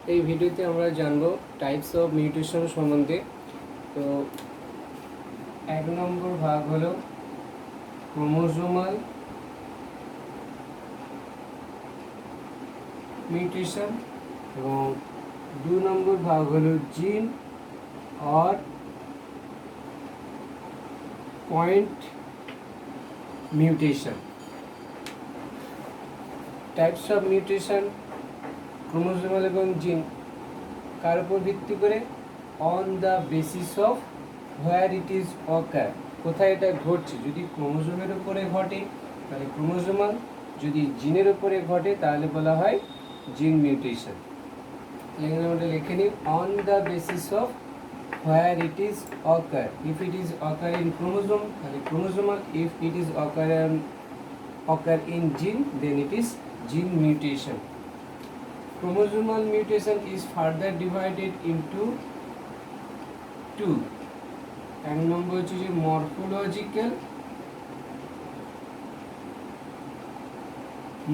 এই ভিডিওতে আমরা জানব টাইপস অফ মিউটেশন সম্বন্ধে। তো 1 নম্বর ভাগ হলো ক্রোমোজোমাল মিউটেশন এবং 2 নম্বর ভাগ হলো জিন और point mutation. Types of mutation chromosomal এবং জিন কার উপর ভিত্তি করে? On the basis of where it is occur, কোথায় এটা ঘটছে। যদি ক্রোমোজোমের উপরে ঘটে তাহলে ক্রোমোজোমাল, যদি জিনের উপরে ঘটে তাহলে বলা হয় জিন মিউটেশন। এখানে আমরা লিখে নিই on the basis of where it is occur. If it is occur in chromosome তাহলে chromosomal, if it is occur in gene then it is gene mutation. Chromosomal mutation is further divided into two. এক নম্বর হচ্ছে যে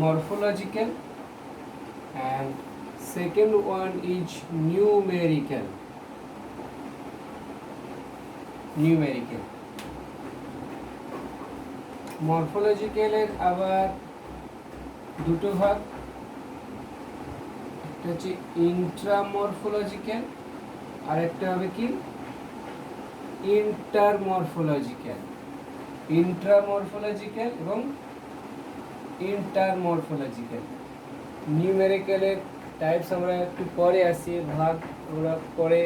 morphological and second one is numerical. Morphological এর আবার দুটো ভাগ, একটা হচ্ছে ইন্ট্রামরফোলজিক্যাল আর একটা হবে কি ইন্টারমরফোলজিক্যাল। ইন্ট্রামরফোলজিক্যাল এবং ইন্টারমরফোলজিক্যাল। নিউমেরিক্যালের টাইপস আমরা একটু পরে আসি, ভাগ আমরা পরে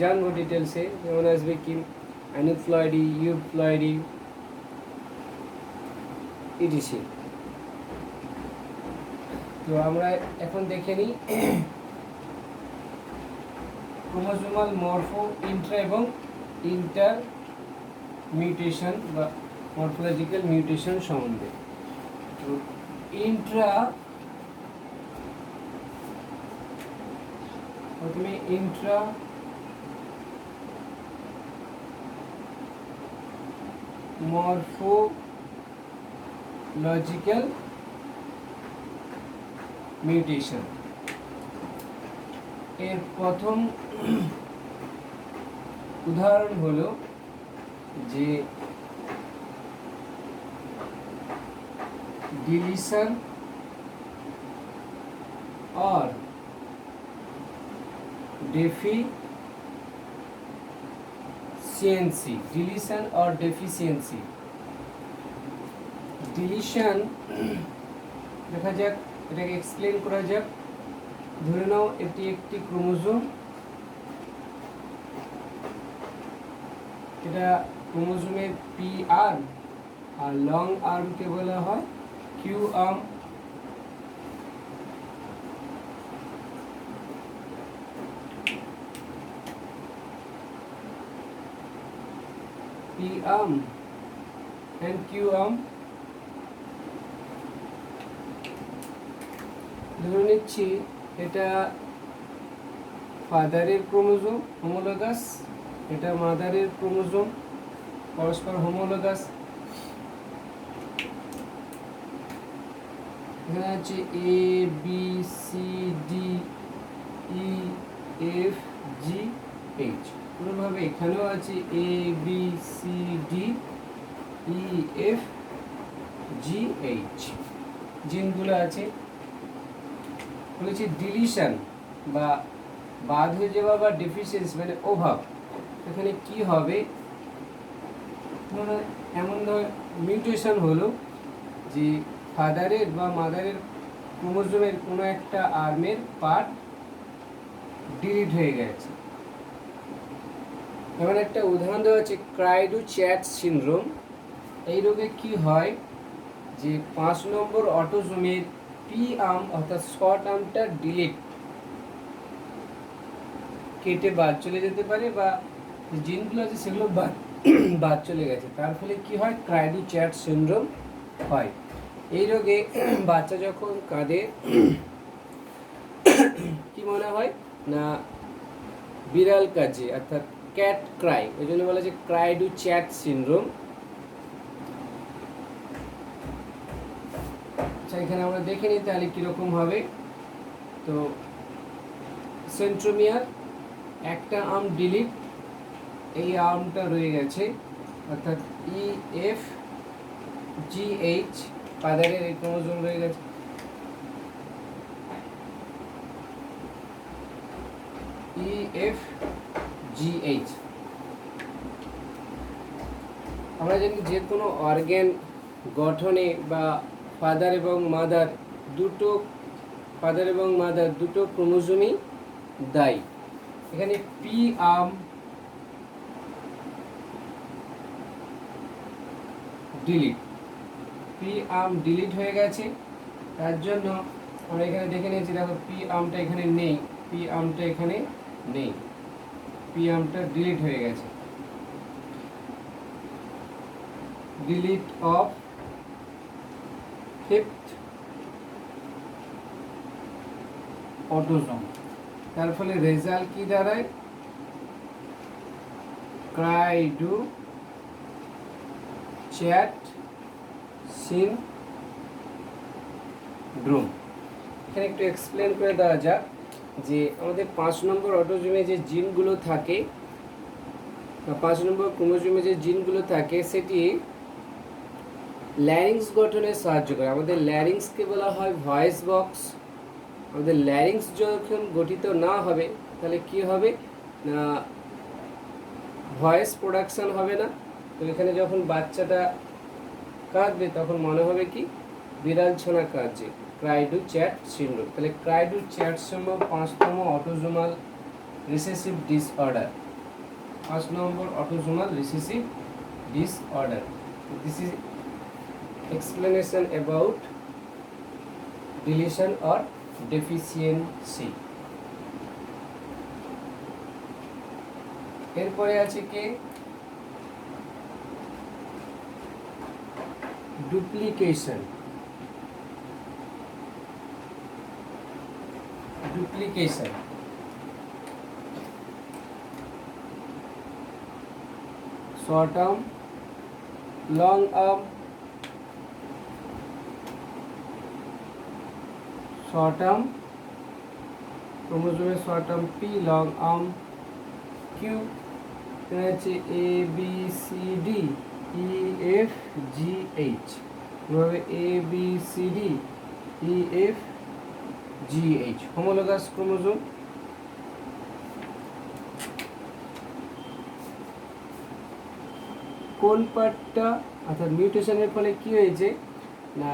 জানবো ডিটেলসে। যেমন আসবে কি অ্যানিপ্লয়েডি, ইউপ্লয়েডি, ইটিসি। তো আমরা এখন দেখে নিই ক্রোমোজোমাল, মরফো, ইন্ট্রা এবং ইন্টার মিউটেশন বা মরফোলজিক্যাল মিউটেশন সম্বন্ধে। তো প্রথমে ইন্ট্রা মরফোলজিক্যাল মিউটেশন এর প্রথম উদাহরণ হলো যে ডিলিশন और डेफिशिएंसी। डिलीशन और डेफिशिएंसी। ডিলিশন দেখা যাক, এটাকে এক্সপ্লেন করা যাক। ধরে নাও এটি একটি ক্রোমোজোম, এটা ক্রোমোজোমের পি আর্ম আর লং আর্মকে বলা হয় Q arm. P arm and Q arm. ধরে নিচ্ছি এটা ফাদারের ক্রোমোজোম হোমোলোগাস, এটা মাদারের ক্রোমোজোম পরস্পর হোমোলোগাস। এখানে আছে A B C D E F G H. পুরোভাবে এখানেও আছে A B C D E F G H, জিনগুলো আছে। বলেছি ডিলিশন বা বাদ হয়ে যাওয়া বা ডেফিসিয়েন্সি মানে অভাব, এখানে কি হবে? এমন ধর মিউটেশন হলো যে ফাদারের বা মাদারের ক্রোমোজোমের কোনো একটা আর্মের পার্ট ডিলিট হয়ে গেছে। এমন একটা উদাহরণ দেওয়া আছে ক্রাইডু-চ্যাটস সিনড্রোম। এই রোগে কি হয় যে 5 নম্বর অটোজোমের পি আর্ম অর্থাৎ শর্ট আর্মটা ডিলিট কেটে বাদ চলে যেতে পারে বা জিনগুলো আছে সেগুলো বাদ চলে গেছে, তার ফলে কি হয় ক্রাইডু-চ্যাটস সিনড্রোম হয়। এই রোগে বাচ্চা যখন কাঁদে কি মনে হয় না বিড়াল কাজে অর্থাৎ ক্যাট ক্রাই, ওই জন্য বলা যায় ক্রাইডু-চ্যাটস সিনড্রোম। আচ্ছা, এখানে আমরা দেখে নিই তাহলে কীরকম হবে। তো সেন্ট্রোমিয়ার, একটা আর্ম ডিলিট, এই আর্মটা রয়ে গেছে, অর্থাৎ EF GH ফাদারের এই ক্রোমোজোম রয়ে গেছে। EF GH। আমরা জানি যে কোনো অর্গ্যান গঠনে বা ফাদার এবং মাদার দুটো ক্রোমোজোমই দায়ী। এখানে পি আর্ম ডিলিট হয়ে গেছে, তার জন্য আমরা এখানে দেখে নিয়েছি, দেখো পি আর্মটা এখানে নেই, পি আর্মটা ডিলিট হয়ে গেছে। ডিলিট অফ ফিফথ অটোজোম, তার ফলে রেজাল্ট কি দাঁড়ায়? ক্রাইডু চ্যাট সিনড্রোম। এখানে একটু এক্সপ্লেন করে দেওয়া যাক যে আমাদের 5 নম্বর অটোজোমে যে জিনগুলো থাকে বা 5 নম্বর ক্রোমোজোমে যে জিনগুলো থাকে সেটি ল্যারিংস গঠনে সাহায্য করে। আমাদের ল্যারিংসকে বলা হয় ভয়েস বক্স। আমাদের ল্যারিংস যখন গঠিত না হবে তাহলে কি হবে না, ভয়েস প্রোডাকশন হবে না। তো এখানে যখন বাচ্চাটা কাঁদবে তখন মনে হবে কি বিড়াল ছানা কাঁদছে, ক্রাইডু চ্যাট সিনড্রোম। তাহলে ক্রাইডু চ্যাট সিনড্রোম 5তম অটোজোমাল রিসেসিভ ডিসঅর্ডার, 5 নম্বর autosomal recessive disorder. This is explanation about deletion or deficiency। এরপরে আছে কি duplication. Short arm, long arm, short arm ক্রোমোজোমের short arm P, long arm Q, এখানে আছে ABCD EF GH, এভাবে ABCD EF GH homologous chromosome. কোন পার্টটা অর্থাৎ মিউটেশনের ফলে কি হয়েছে না,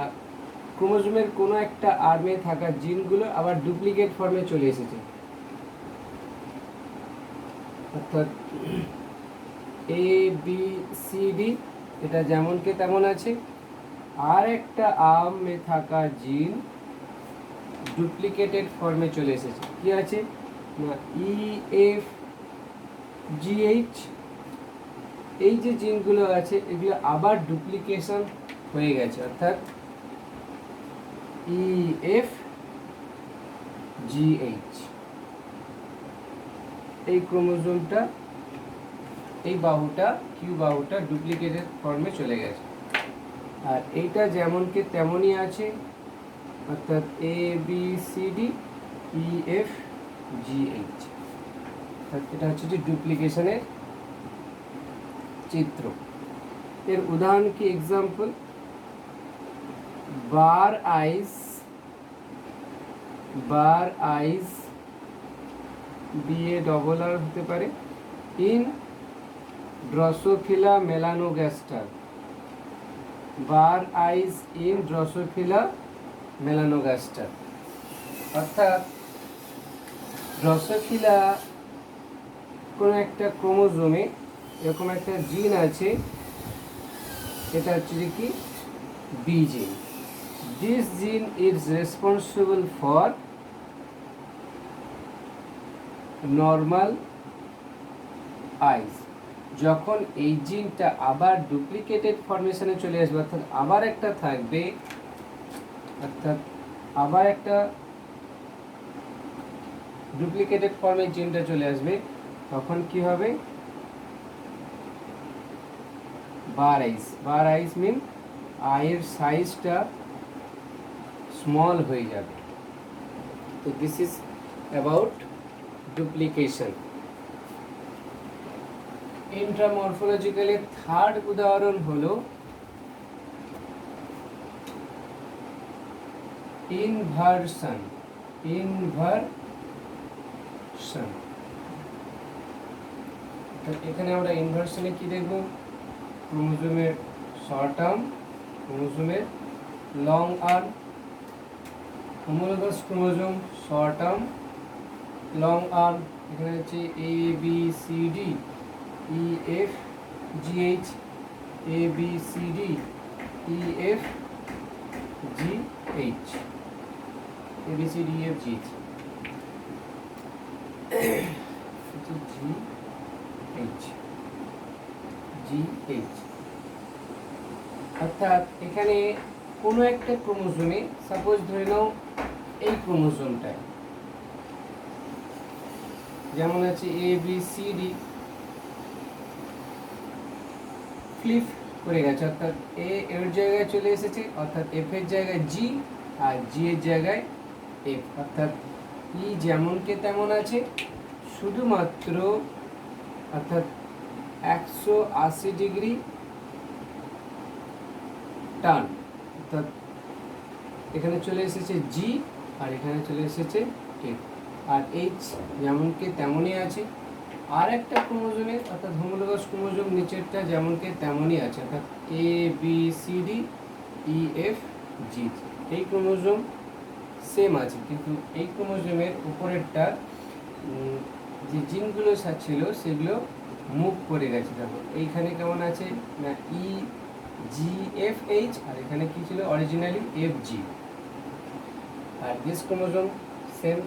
ক্রোমোজোমের কোনো একটা আর্মে থাকা জিনগুলো আবার ডুপ্লিকেট ফর্মে চলে এসেছে, অর্থাৎ ABCD এটা যেমনকে তেমন আছে, আর একটা আর্মে থাকা জিন ডুপ্লিকেটেড ফর্মে চলে এসেছে। কি আছে না EF GH, এই যে জিনগুলো আছে এগুলো আবার ডুপ্লিকেশন হয়ে গেছে, অর্থাৎ EF GH। এই ক্রোমোজোমটা, এই বাহুটা কিউ বাহুটা ডুপ্লিকেটেড ফর্মে চলে গেছে, আর এইটা যেমনকে তেমনই আছে, অর্থাৎ ABCD EF GH। এটা হচ্ছে যে ডুপ্লিকেশনের চিত্র। এর উদাহরণ কি example, bar eyes BA double আর হতে পারে, in Drosophila melanogaster, bar eyes in Drosophila melanogaster. অর্থাৎ ড্রসোফিলা কোনো একটা ক্রোমোজোমে এরকম একটা জিন আছে, এটা হচ্ছে যে কি B জিন। This gene is responsible for normal eyes। যখন এই জিনটা আবার ডুপ্লিকেটেড ফরমেশনে চলে আসবে, অর্থাৎ আবার একটা থাকবে, অর্থাৎ আবার একটা ডুপ্লিকেটেড ফর্মে জিনটা চলে আসবে, তখন কি হবে বার আইস মিন আইয়ের সাইজটা স্মল হয়ে যাবে। তো দিস ইজ অ্যাবাউট ডুপ্লিকেশন। ইন্ট্রামরফোলজিক্যালের থার্ড উদাহরণ হলো ইনভার্সন। ইনভার্সন, এখানে আমরা ইনভার্সনে কি দেখব? ক্রোমোজোমের শর্ট আর্ম, ক্রোমোজোমের long arm, homologous chromosome short arm, long arm, এখানে হচ্ছে A B C D E F G H, A B C D E F G H, A B C D E F G H, G H, G H. অর্থাৎ এখানে কোনো একটা ক্রোমোজোমে, suppose ধরে নাও এই ক্রোমোজোমটায় যেমন আছে A B C D, flip করে গেছে, অর্থাৎ এ এর জায়গায় চলে এসেছে, অর্থাৎ এফ এর জায়গায় জি আর জি এর জায়গায় এফ, অর্থাৎ ই যেমনকে তেমন আছে, শুধুমাত্র অর্থাৎ 180 ডিগ্রি টার্ন, অর্থাৎ এখানে চলে এসেছে জি আর এখানে চলে এসেছে এফ, আর এইচ যেমনকে তেমনই আছে। আর একটা ক্রোমোজোমে অর্থাৎ হোমোলোগাস ক্রোমোজোম নিচেরটা যেমনকে তেমনই আছে, অর্থাৎ A B C D E F G, এই ক্রোমোজোম সেম আছে, কিন্তু এই ক্রোমোজোমের উপরেরটা যে জিনগুলো ছিল সেগুলো মুভ করে গেছে। দেখো এইখানে কেমন আছে না ই জি এফ এইচ, আর এখানে কি ছিল অরিজিনালি এফ জি, আর দিস ক্রোমোজোম সেম,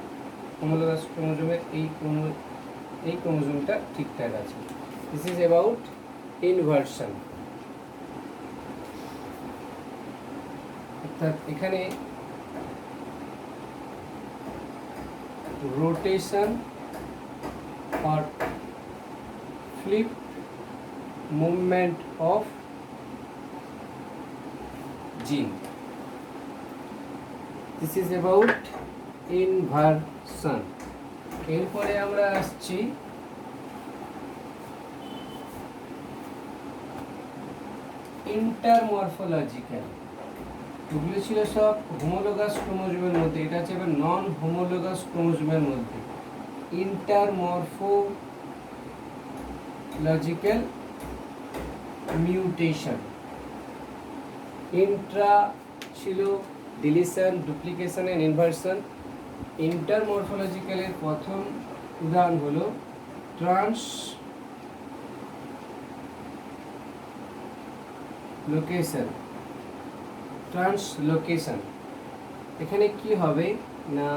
হোমোলোগাস ক্রোমোজোমের এই ক্রোমোজোমটা ঠিকঠাক আছে। This is about inversion. অর্থাৎ এখানে rotation or flip movement of gene. This is about inversion. এরপরে আমরা আসছি ইন্টারমরফোলজিক্যাল। এগুলো ছিল সব হোমোলোগাস ক্রোমোজোমের মধ্যে, এটা হচ্ছে এবার নন হোমোলোগাস ক্রোমোজোমের মধ্যে। ইন্টারমরফোলজিক্যাল মিউটেশন। ইন্ট্রা ছিল ডিলিশন, ডুপ্লিকেশন এন্ড ইনভার্সন। ইন্টারমরফোলজিক্যালের প্রথম উদাহরণ হলো ট্রান্সলোকেশন। এখানে কি হবে না,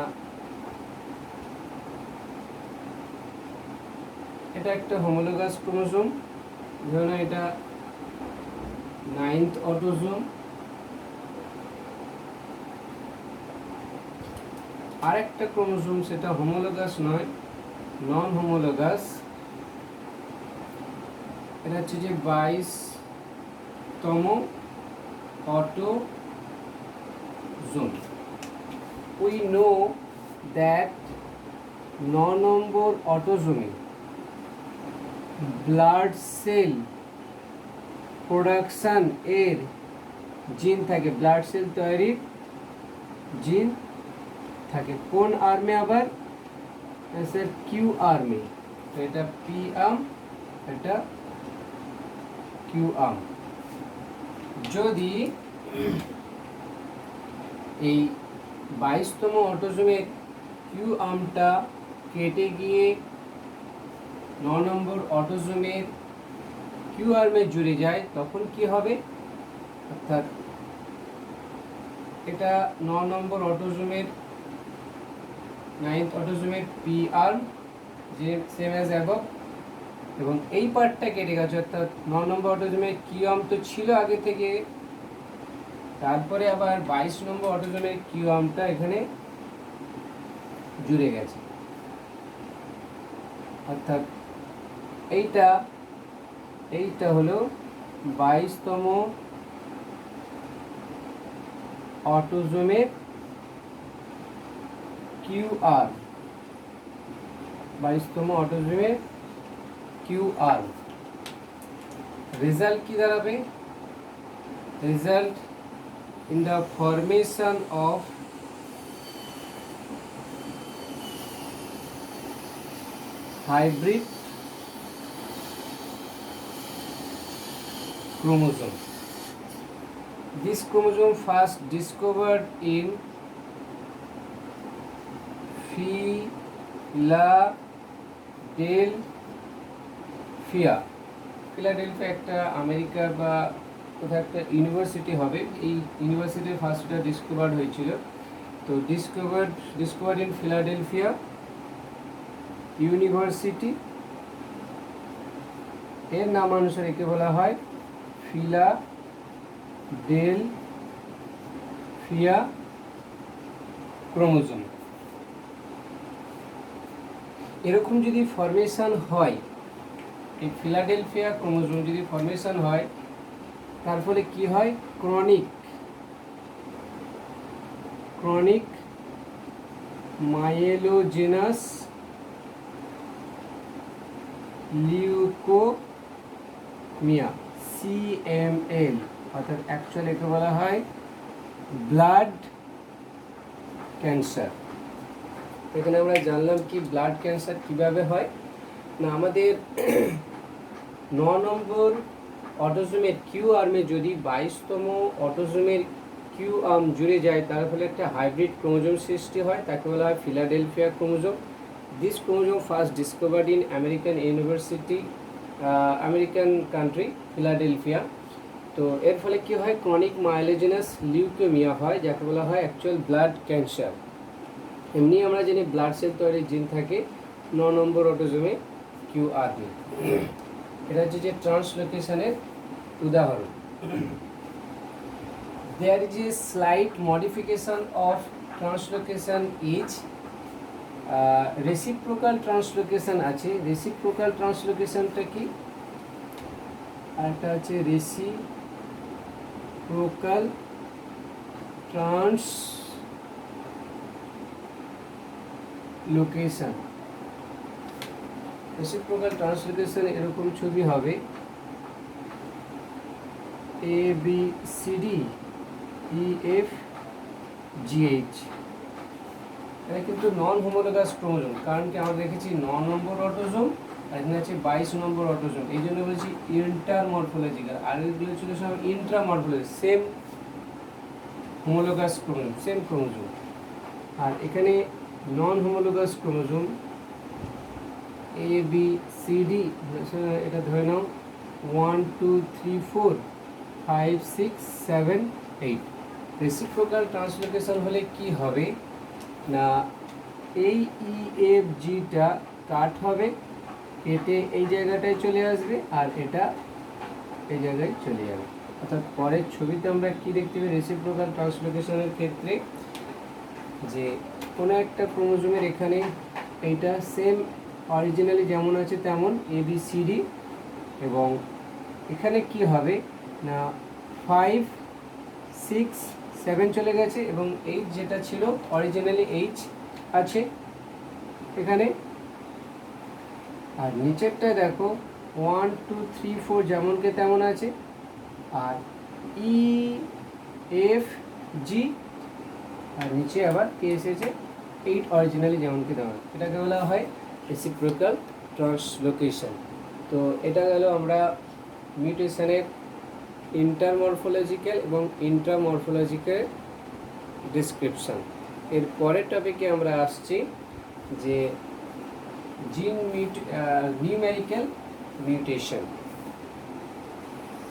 এটা একটা হোমোলোগাস ক্রোমোজোম, ধরুন এটা 9th অটোজোম, আর একটা ক্রোমোজোম সেটা হোমোলোগাস নয়, নন হোমোলোগাস, এটা হচ্ছে যে 22তম অটোজোম। We know that 9 নম্বর অটোজোমে ব্লাড সেল প্রোডাকশন এর জিন থাকে, ব্লাড সেল তৈরির জিন থাকে। কোন আর্মে? আবার স্যার কিউ আর্মে। তো এটা পি আর্ম, এটা কিউ আর্ম। যদি এই 22তম অটোজোমের কিউ আর্মটা কেটে গিয়ে 9 নম্বর অটোজোমের কিউ আর্মে জুড়ে যায়, তখন কি হবে? অর্থাৎ এটা 9 নম্বর অটোজোমের 9th অটোজোমের পি আর্ম, যে সেম অ্যাজ অ্যাবভ, এবং এই পার্টটা কেটে গেছে, অর্থাৎ 9 নম্বর অটোজোমের কিউ আর্ম তো ছিল আগে থেকে, তারপরে আবার 22 নম্বর অটোজোমের কিউ আর্মটা এখানে জুড়ে গেছে। অর্থাৎ এইটা হলো 22তম অটোজোমের কিউ আর্ম, 22তম অটোজোমে QR। রেজাল্ট কি দাঁড়াবে? Result in the formation of hybrid chromosome. This chromosome first discovered in Philadelphia. Philadelphia একটা আমেরিকার বা কোথাও একটা ইউনিভার্সিটি হবে, এই ইউনিভার্সিটির ফার্স্ট এটা ডিসকভার্ড হয়েছিল। তো ডিসকভার্ড ইন ফিলাডেলফিয়া ইউনিভার্সিটি, এর নামানুসারে একে বলা হয় ফিলাডেলফিয়া ক্রোমোজোম। এরকম যদি ফরমেশন হয়, এই ফিলাডেলফিয়া ক্রোমোজোম যদি ফরমেশন হয়, তার ফলে কি হয়? ক্রনিক মাইলোজেনাস লিউকোমিয়া, CML, অর্থাৎ অ্যাকচুয়ালি একে বলা হয় ব্লাড ক্যান্সার। এখানে আমরা জানলাম কি ব্লাড ক্যান্সার কিভাবে হয় না, আমাদের 9 নম্বর অটোজোমের কিউ আর্মে যদি 22তম অটোজোমের কিউ আর্ম জুড়ে যায়, তার ফলে একটা হাইব্রিড ক্রোমোজোম সৃষ্টি হয়, তাকে বলা হয় Philadelphia chromosome. This chromosome first discovered in American country Philadelphia. তো এর ফলে কি হয়? ক্রনিক মাইলোজেনাস লিউকেমিয়া হয়, যাকে বলা হয় অ্যাকচুয়াল ব্লাড ক্যান্সার। এমনি আমরা জানি ব্লাড সেল তৈরির জিন থাকে 9 নম্বর অটোজোমে QR। এটা হচ্ছে যে ট্রান্সলোকেশনের উদাহরণ। There is a slight modification of translocation is reciprocal translocation আছে। রেসিপ্রোকাল ট্রান্সলোকেশনটা কি? আরেকটা আছে রেসিপ্রোকাল ট্রান্সলোকেশন। রেসিপ্রোকাল ট্রান্সলোকেশন এরকম ছবি হবে ABCDEFGH। এটা কিন্তু নন হোমোলোগাস ক্রোমোজোম, কারণ কি আমরা দেখেছি 9 নম্বর অটোজোম আর এখানে আছে 22 নম্বর অটোজোম, এই জন্য বলছি ইন্টারমরফোলজিক্যাল। আর এগুলো ছিল সব intramorphology, same homologous chromosome, same chromosome. আর এখানে নন হোমোলোগাস ক্রোমোজোম ABCD, এটা ধরে নাও 1 2 3 4 5 6 7 8। রেসিপ্রোকাল ট্রান্সলোকেশন হলে কি হবে না, এই EFGটা কাট হবে, কেটে এই জায়গাটায় চলে আসবে, আর এটা এই জায়গায় চলে যাবে। অর্থাৎ পরের ছবিতে আমরা কি দেখতে পাই রেসিপ্রোকাল ট্রান্সলোকেশনের ক্ষেত্রে, যে কোনো একটা ক্রোমোজোমের এখানে এইটা সেম অরিজিনালি যেমন আছে তেমন ABCD, এবং এখানে কি হবে না 5 6 7 চলে গেছে, এবং H যেটা ছিল অরিজিনালি H আছে এখানে। আর নিচেরটা দেখো 1 2 3 4 যেমনকে তেমন আছে, আর EFG, আর নিচে আবার কে এসেছে 8 অরিজিনালি যেমনকে তেমন। এটাকে বলা হয় রেসিপ্রোকাল ট্রান্সলোকেশন। তো এটা গেল আমরা মিউটেশনের ইন্টারমরফোলজিক্যাল এবং ইন্ট্রামরফোলজিক্যাল ডিসক্রিপশন। এর পরের টপিকে আমরা আসছি যে নিউমেরিক্যাল মিউটেশন।